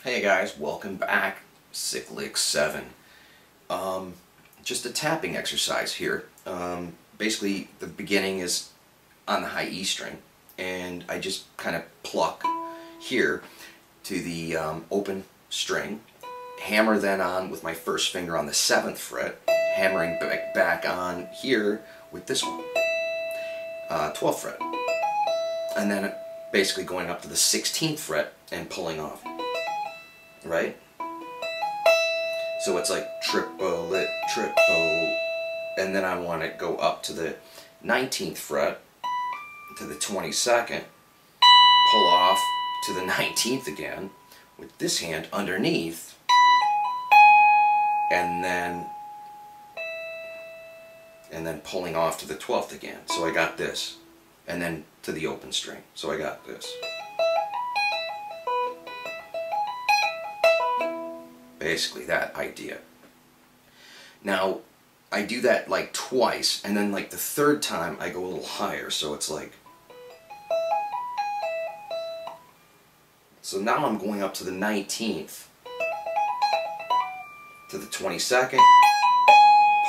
Hey guys, welcome back. Licks VII. Just a tapping exercise here. Basically, the beginning is on the high E string, and I just kind of pluck here to the open string, hammer then on with my first finger on the 7th fret, hammering back on here with this one, 12th fret, and then basically going up to the 16th fret and pulling off. Right? So it's like triplet, triple, and then I want to go up to the 19th fret, to the 22nd, pull off to the 19th again, with this hand underneath, and then pulling off to the 12th again. So I got this, and then to the open string. So I got this. Basically that idea. Now I do that like twice, and then like the third time I go a little higher, so it's like, so now I'm going up to the 19th, to the 22nd,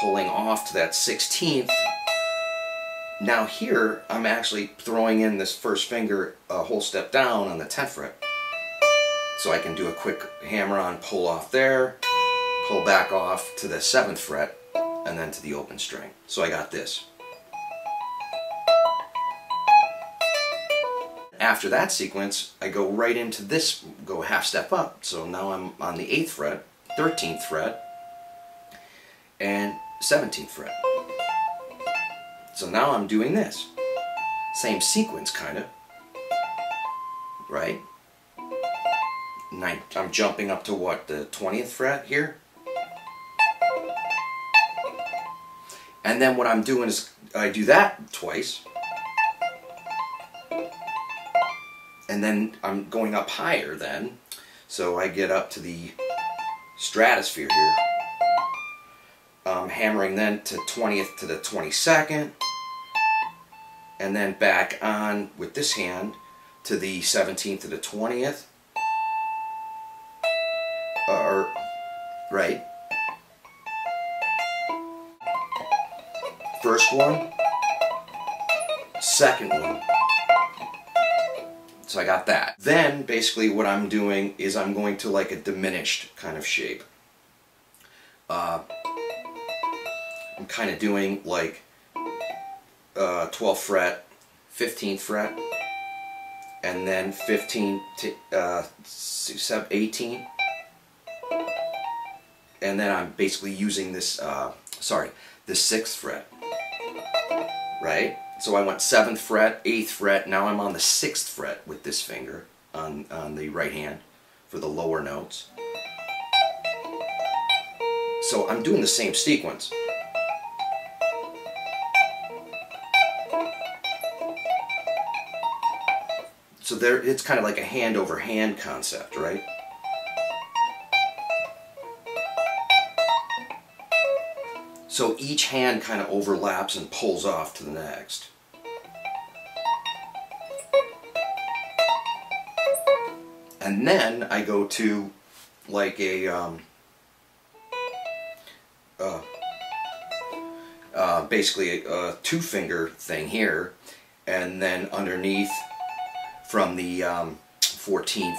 pulling off to that 16th. Now here I'm actually throwing in this first finger a whole step down on the 10th fret. So I can do a quick hammer on, pull off there, pull back off to the 7th fret, and then to the open string. So I got this. After that sequence, I go right into this, go half step up. So now I'm on the 8th fret, 13th fret, and 17th fret. So now I'm doing this. Same sequence, kind of. Right? I'm jumping up to what, the 20th fret here? And then what I'm doing is I do that twice. And then I'm going up higher then. So I get up to the stratosphere here. Hammering then to 20th to the 22nd. And then back on with this hand to the 17th to the 20th. Right. First one, second one. So I got that. Then basically what I'm doing is I'm going to like a diminished kind of shape. I'm kind of doing like 12th fret, 15th fret, and then 15 to 18. And then I'm basically using this, the 6th fret, right? So I went 7th fret, 8th fret, now I'm on the 6th fret with this finger on the right hand for the lower notes. So I'm doing the same sequence. So there, it's kind of like a hand over hand concept, right? So each hand kind of overlaps and pulls off to the next. And then I go to like a basically a 2-finger thing here, and then underneath from the 14th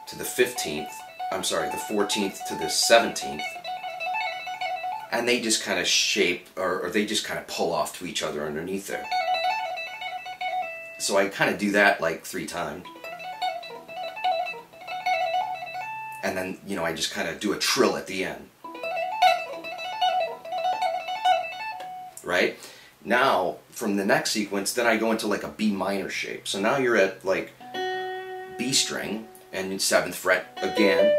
to the 15th, I'm sorry, the 14th to the 17th. And they just kind of shape, or they just kind of pull off to each other underneath there. So I kind of do that like 3 times. And then, you know, I just kind of do a trill at the end. Right? Now, from the next sequence, then I go into like a B minor shape. So now you're at like B string, and 7th fret again.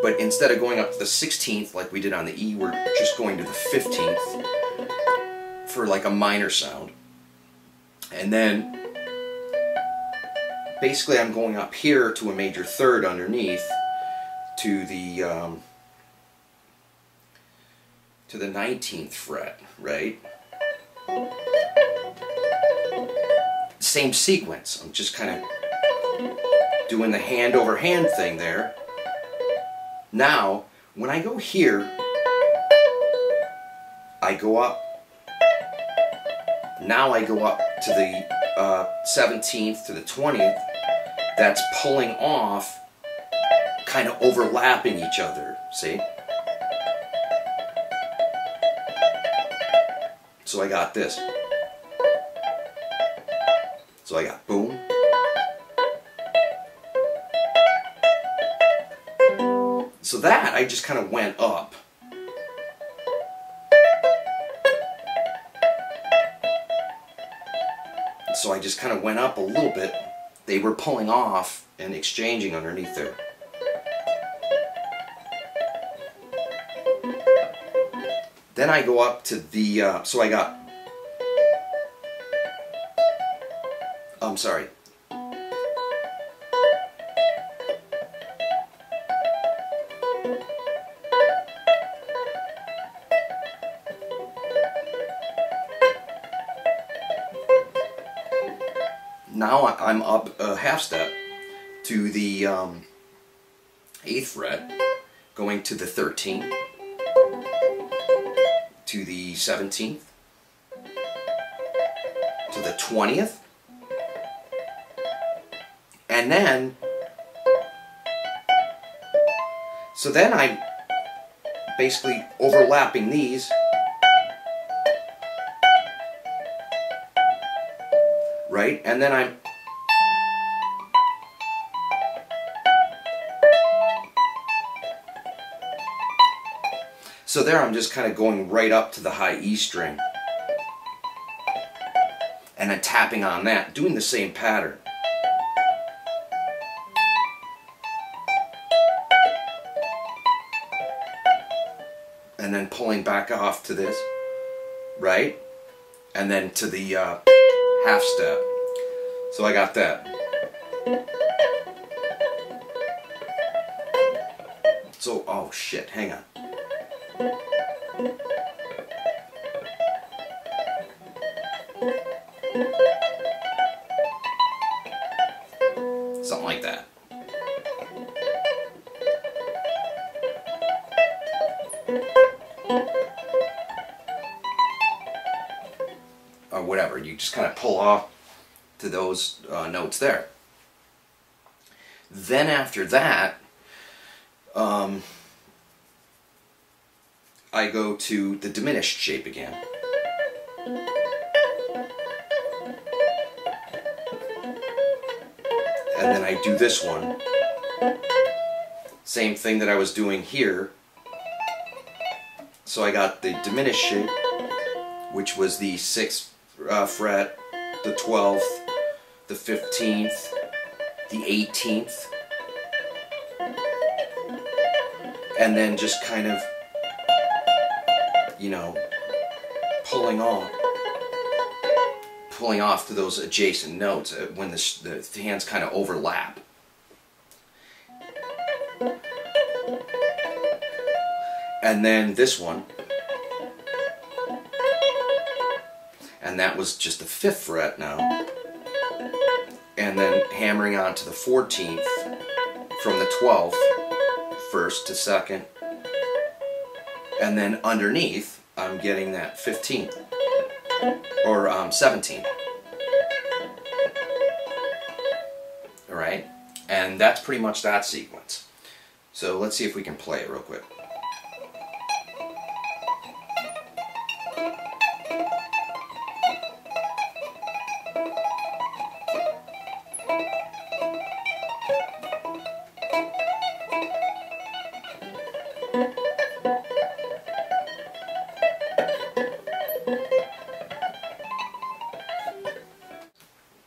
but instead of going up to the 16th like we did on the E, we're just going to the 15th for like a minor sound. And then basically I'm going up here to a major third underneath to the 19th fret, right? Same sequence. I'm just kind of doing the hand over hand thing there. Now, when I go here, I go up. Now I go up to the 17th to the 20th. That's pulling off, kind of overlapping each other, see? So I got this. So I got boom. So that, I just kind of went up. So I just kind of went up a little bit. They were pulling off and exchanging underneath there. Then I go up to the, so I got, I'm sorry. Now I'm up a half step to the 8th fret, going to the 13th, to the 17th, to the 20th, and then, so then I'm basically overlapping these, right, and then I'm so there I'm just kind of going right up to the high E string and then tapping on that, doing the same pattern. And then pulling back off to this, right? And then to the half step. So I got that. So, oh shit, hang on. Something like that. Or whatever, you just kind of pull off to those notes there. Then after that, I go to the diminished shape again. And then I do this one. Same thing that I was doing here. So I got the diminished shape, which was the 6th fret, the 12th, the 15th, the 18th, and then just kind of, you know, pulling off to those adjacent notes when the hands kind of overlap. And then this one, and that was just the 5th fret now, and then hammering on to the 14th from the 12th, 1st to 2nd, and then underneath I'm getting that 15th or 17th. Alright, and that's pretty much that sequence. So let's see if we can play it real quick.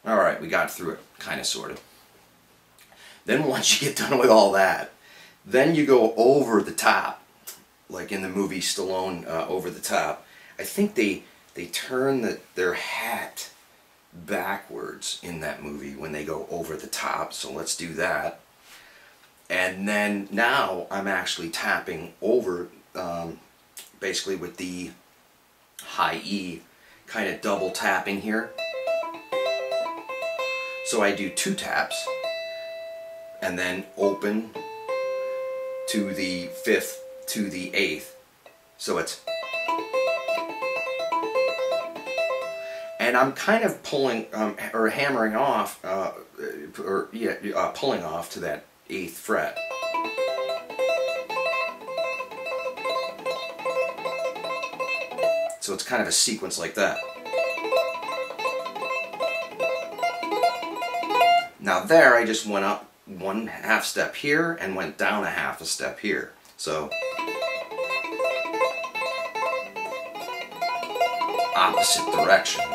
Alright, we got through it, kind of, sort of. Then once you get done with all that, Then you go over the top, like in the movie Stallone, Over the Top. I think they turn their hat backwards in that movie when they go over the top, so let's do that. And then now I'm actually tapping over, basically with the high E, kind of double tapping here. So I do 2 taps, and then open to the 5th to the 8th. So it's, and I'm kind of pulling or hammering off, pulling off to that 8th fret. So it's kind of a sequence like that. Now there, I just went up 1/2 step here and went down 1/2 step here. So opposite directions.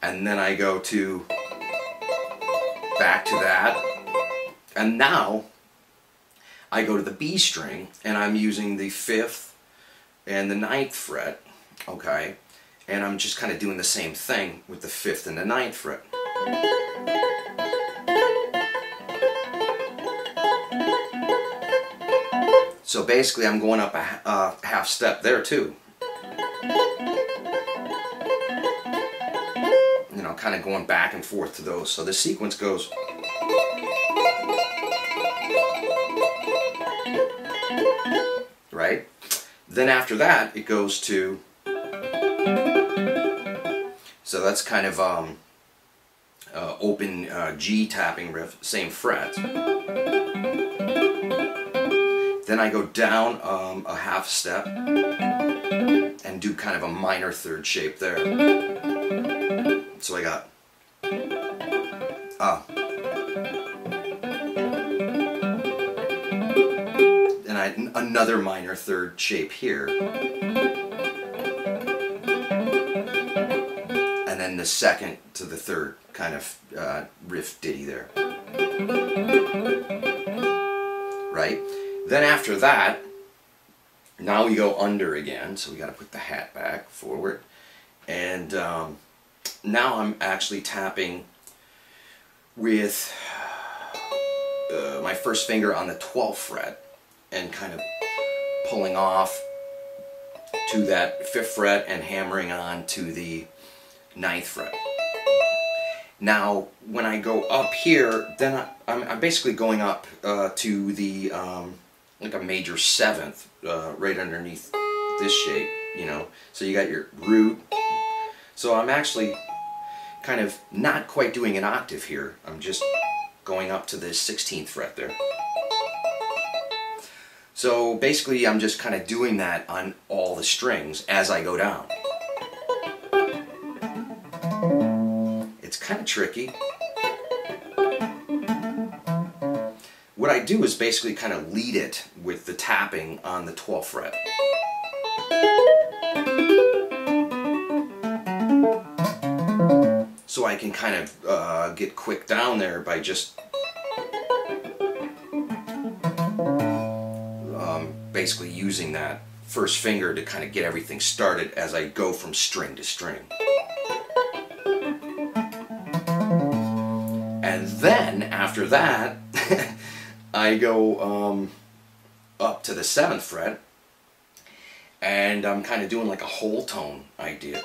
And then I go to back to that. And now I go to the B string and I'm using the 5th and the 9th fret, okay? And I'm just kind of doing the same thing with the 5th and the 9th fret. So basically I'm going up a 1/2 step there too. You know, kind of going back and forth to those. So the sequence goes. Right? Then after that it goes to. So that's kind of open G tapping riff, same fret. Then I go down a 1/2 step and do kind of a minor 3rd shape there. So I got then another minor 3rd shape here, and then the 2nd to the 3rd kind of riff ditty there. Right? Then after that, now we go under again, so we got to put the hat back forward, and now I'm actually tapping with my first finger on the 12th fret and kind of pulling off to that 5th fret and hammering on to the 9th fret. Now when I go up here, then I'm basically going up to the like a major 7th, right underneath this shape, you know. So you got your root. So I'm actually kind of not quite doing an octave here. I'm just going up to the 16th fret there. So basically I'm just kind of doing that on all the strings as I go down. It's kind of tricky. What I do is basically kind of lead it with the tapping on the 12th fret. So I can kind of get quick down there by just basically using that first finger to kind of get everything started as I go from string to string. And then after that I go up to the 7th fret and I'm kind of doing like a whole tone idea.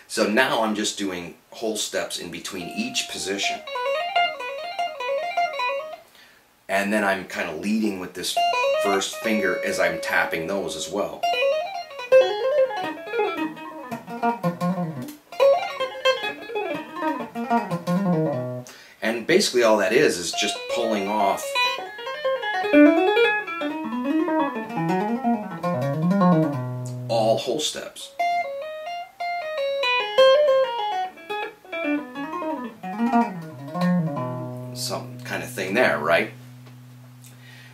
So now I'm just doing whole steps in between each position. And then I'm kind of leading with this first finger as I'm tapping those as well. And basically all that is just pulling off all whole steps. Some kind of thing there, right?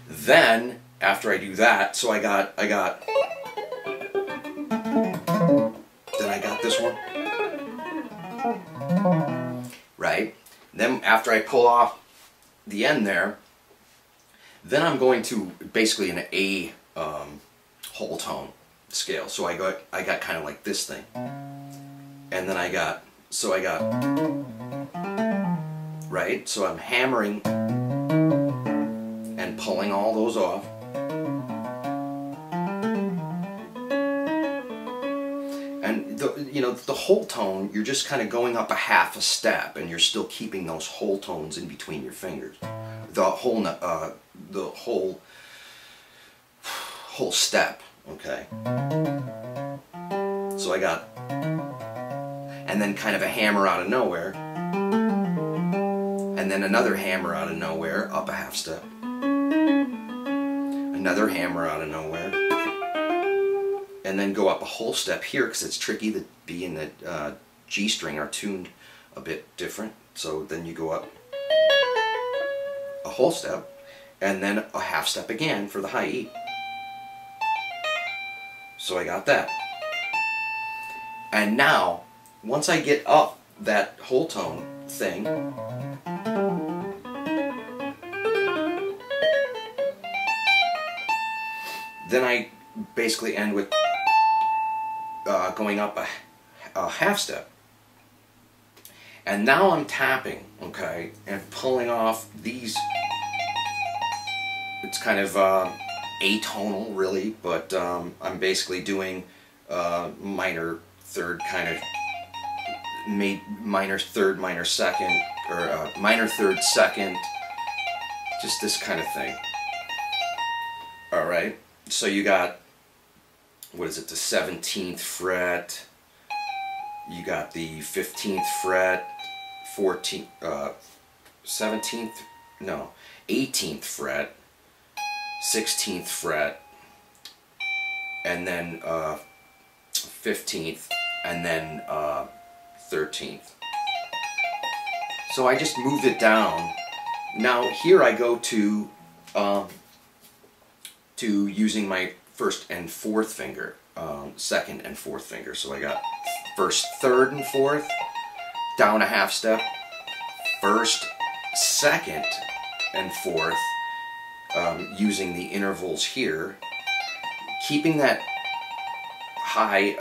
Then after I do that, so I got then I got this one, right? Then after I pull off the end there, Then I'm going to basically an A whole tone scale. So I got kind of like this thing, and then I got right. So I'm hammering and pulling all those off. And the whole tone, you're just kind of going up a half a step, and you're still keeping those whole tones in between your fingers. The whole step, okay? So I got, and then kind of a hammer out of nowhere, and then another hammer out of nowhere, up a half step. Another hammer out of nowhere, and then go up a whole step here, because it's tricky. The B and the G string are tuned a bit different. So then you go up a whole step, and then a half step again for the high E. So I got that. And now, once I get up that whole tone thing, then I basically end with going up a half step. And now I'm tapping, okay, and pulling off these. It's kind of atonal, really, but I'm basically doing minor third kind of, minor third, minor second, or minor third second, just this kind of thing. All right, so you got, what is it, the 17th fret, you got the 15th fret, 14th, 17th, no, 18th fret, 16th fret, and then 15th, and then 13th. So I just moved it down. Now here I go to using my first and fourth finger, second and fourth finger. So I got first, third, and fourth, down a half step, first, second, and fourth, using the intervals here, keeping that high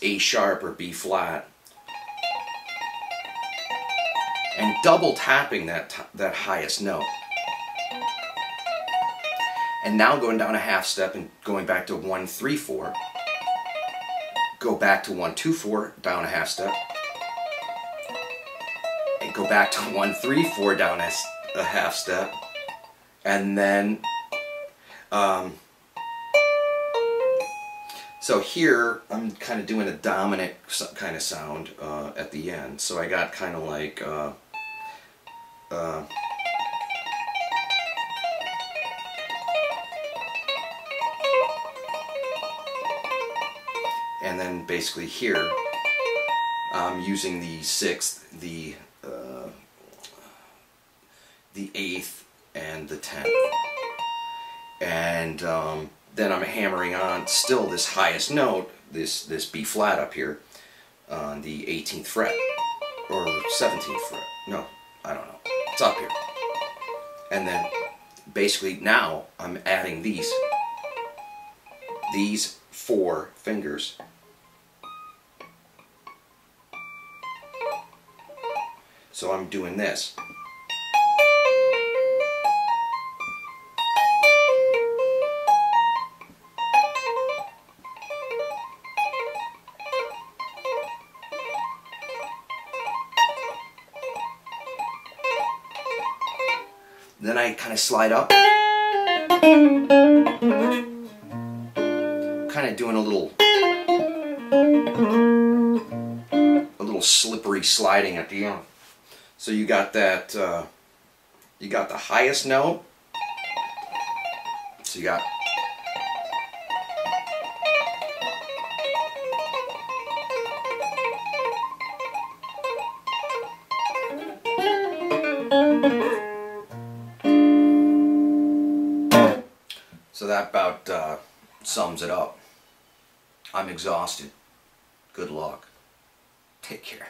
A sharp or B flat, and double tapping that highest note. And now going down a half step and going back to 1, 3, 4. Go back to 1, 2, 4, down a half step. And go back to 1, 3, 4, down a half step. And then, so here I'm kind of doing a dominant kind of sound at the end. So I got kind of like, and then basically here I'm using the 6th, the 8th, and the 10th, and then I'm hammering on still this highest note, this B flat up here on the 18th fret or 17th fret. No, I don't know. It's up here, and then basically now I'm adding these 4 fingers. So I'm doing this. Then I kind of slide up. Kind of doing a little slippery sliding at the end. So you got that, you got the highest note, so you got, so that about sums it up. I'm exhausted. Good luck. Take care.